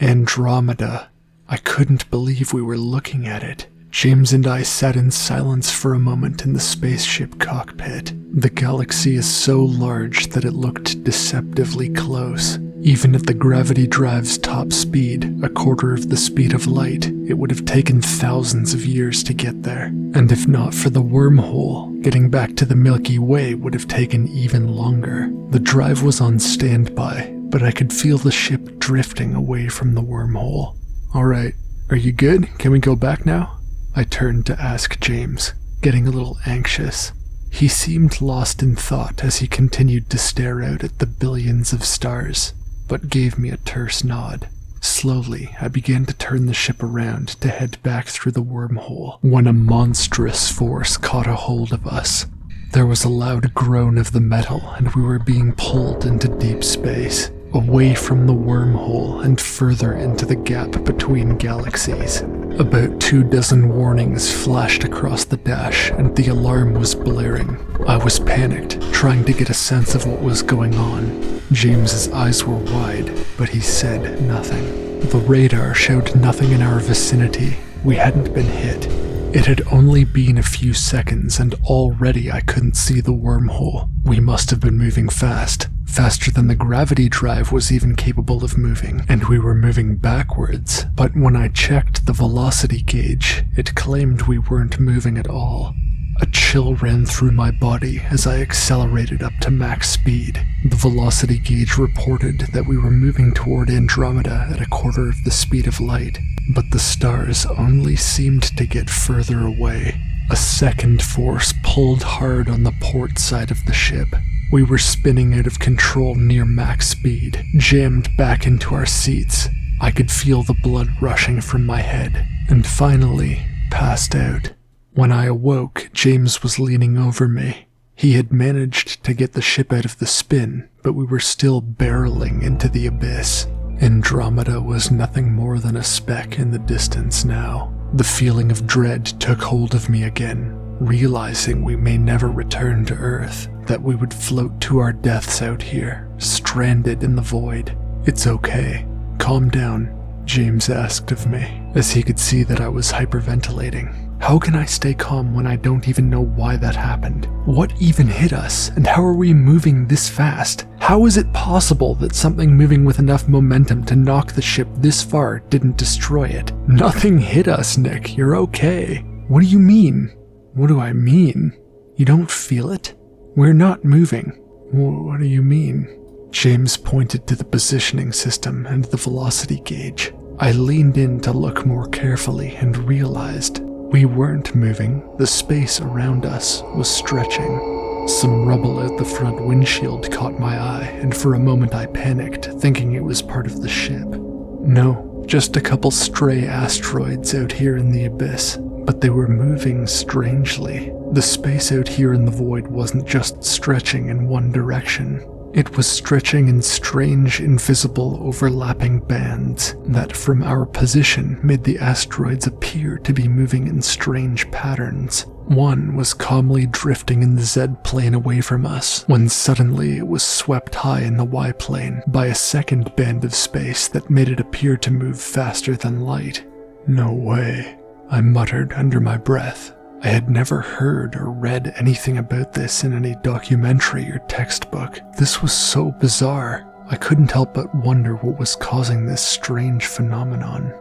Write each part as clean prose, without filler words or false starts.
Andromeda. I couldn't believe we were looking at it. James and I sat in silence for a moment in the spaceship cockpit. The galaxy is so large that it looked deceptively close. Even at the gravity drive's top speed, a quarter of the speed of light, it would have taken thousands of years to get there. And if not for the wormhole, getting back to the Milky Way would have taken even longer. The drive was on standby, but I could feel the ship drifting away from the wormhole. Alright, are you good? Can we go back now? I turned to ask James, getting a little anxious. He seemed lost in thought as he continued to stare out at the billions of stars, but gave me a terse nod. Slowly, I began to turn the ship around to head back through the wormhole when a monstrous force caught a hold of us. There was a loud groan of the metal, and we were being pulled into deep space, away from the wormhole and further into the gap between galaxies. About 24 warnings flashed across the dash, and the alarm was blaring. I was panicked, trying to get a sense of what was going on. James's eyes were wide, but he said nothing. The radar showed nothing in our vicinity. We hadn't been hit. It had only been a few seconds, and already I couldn't see the wormhole. We must have been moving fast, faster than the gravity drive was even capable of moving, and we were moving backwards. But when I checked the velocity gauge, it claimed we weren't moving at all. A chill ran through my body as I accelerated up to max speed. The velocity gauge reported that we were moving toward Andromeda at a quarter of the speed of light, but the stars only seemed to get further away. A second force pulled hard on the port side of the ship. We were spinning out of control near max speed, jammed back into our seats. I could feel the blood rushing from my head, and finally passed out. When I awoke, James was leaning over me. He had managed to get the ship out of the spin, but we were still barreling into the abyss. Andromeda was nothing more than a speck in the distance now. The feeling of dread took hold of me again, realizing we may never return to Earth, that we would float to our deaths out here, stranded in the void. It's okay. Calm down, James asked of me, as he could see that I was hyperventilating. How can I stay calm when I don't even know why that happened? What even hit us, and how are we moving this fast? How is it possible that something moving with enough momentum to knock the ship this far didn't destroy it? Nothing hit us, Nick. You're okay. What do you mean? What do I mean? You don't feel it? We're not moving. What do you mean? James pointed to the positioning system and the velocity gauge. I leaned in to look more carefully and realized we weren't moving. The space around us was stretching. Some rubble out the front windshield caught my eye, and for a moment I panicked, thinking it was part of the ship. No, just a couple stray asteroids out here in the abyss, but they were moving strangely. The space out here in the void wasn't just stretching in one direction. It was stretching in strange, invisible, overlapping bands that, from our position, made the asteroids appear to be moving in strange patterns. One was calmly drifting in the Z-plane away from us, when suddenly it was swept high in the Y-plane by a second band of space that made it appear to move faster than light. No way, I muttered under my breath. I had never heard or read anything about this in any documentary or textbook. This was so bizarre. I couldn't help but wonder what was causing this strange phenomenon.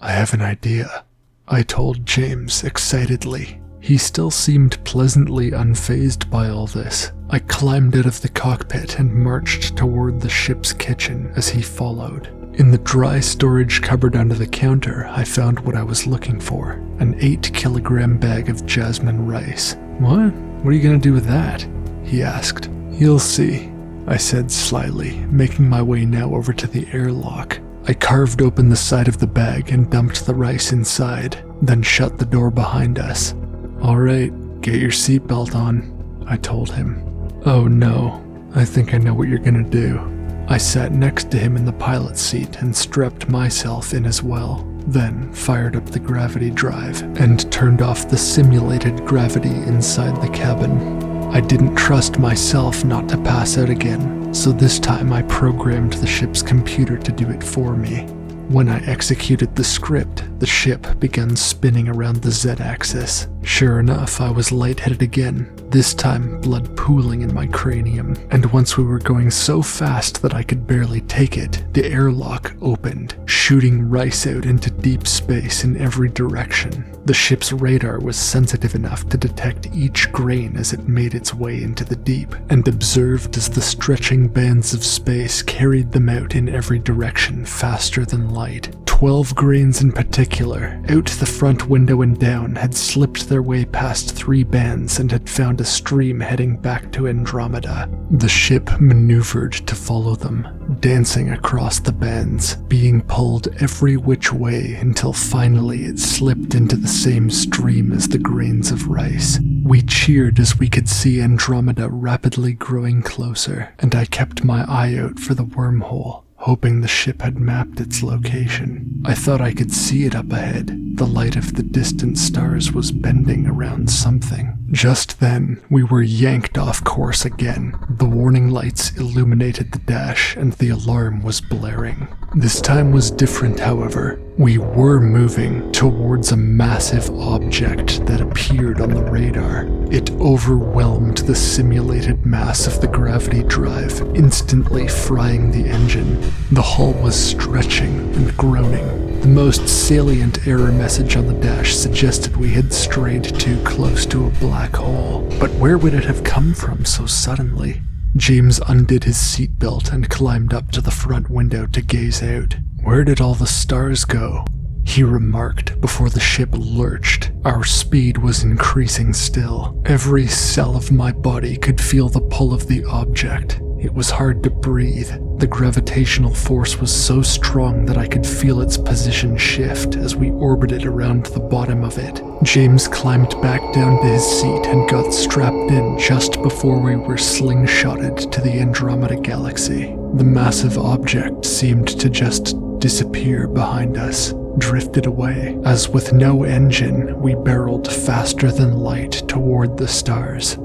I have an idea, I told James excitedly. He still seemed pleasantly unfazed by all this. I climbed out of the cockpit and marched toward the ship's kitchen as he followed. In the dry storage cupboard under the counter, I found what I was looking for, an 8-kilogram bag of jasmine rice. What? What are you gonna do with that? He asked. You'll see, I said slyly, making my way now over to the airlock. I carved open the side of the bag and dumped the rice inside, then shut the door behind us. Alright, get your seatbelt on, I told him. Oh no, I think I know what you're gonna do. I sat next to him in the pilot's seat and strapped myself in as well, then fired up the gravity drive and turned off the simulated gravity inside the cabin. I didn't trust myself not to pass out again, so this time I programmed the ship's computer to do it for me. When I executed the script, the ship began spinning around the Z-axis. Sure enough, I was lightheaded again, this time blood pooling in my cranium, and once we were going so fast that I could barely take it, the airlock opened, shooting Rice out into deep space in every direction. The ship's radar was sensitive enough to detect each grain as it made its way into the deep, and observed as the stretching bands of space carried them out in every direction faster than light. 12 grains in particular, out the front window and down, had slipped their way past 3 bands and had found a stream heading back to Andromeda. The ship maneuvered to follow them, dancing across the bands, being pulled every which way until finally it slipped into the same stream as the grains of rice. We cheered as we could see Andromeda rapidly growing closer, and I kept my eye out for the wormhole, hoping the ship had mapped its location. I thought I could see it up ahead. The light of the distant stars was bending around something. Just then, we were yanked off course again. The warning lights illuminated the dash, and the alarm was blaring. This time was different, however. We were moving towards a massive object that appeared on the radar. It overwhelmed the simulated mass of the gravity drive, instantly frying the engine. The hull was stretching and groaning. The most salient error message on the dash suggested we had strayed too close to a black hole. But where would it have come from so suddenly? James undid his seatbelt and climbed up to the front window to gaze out. "Where did all the stars go?" he remarked before the ship lurched. Our speed was increasing still. Every cell of my body could feel the pull of the object. It was hard to breathe. The gravitational force was so strong that I could feel its position shift as we orbited around the bottom of it. James climbed back down to his seat and got strapped in just before we were slingshotted to the Andromeda galaxy. The massive object seemed to just disappear behind us, drifted away, as with no engine, we barreled faster than light toward the stars.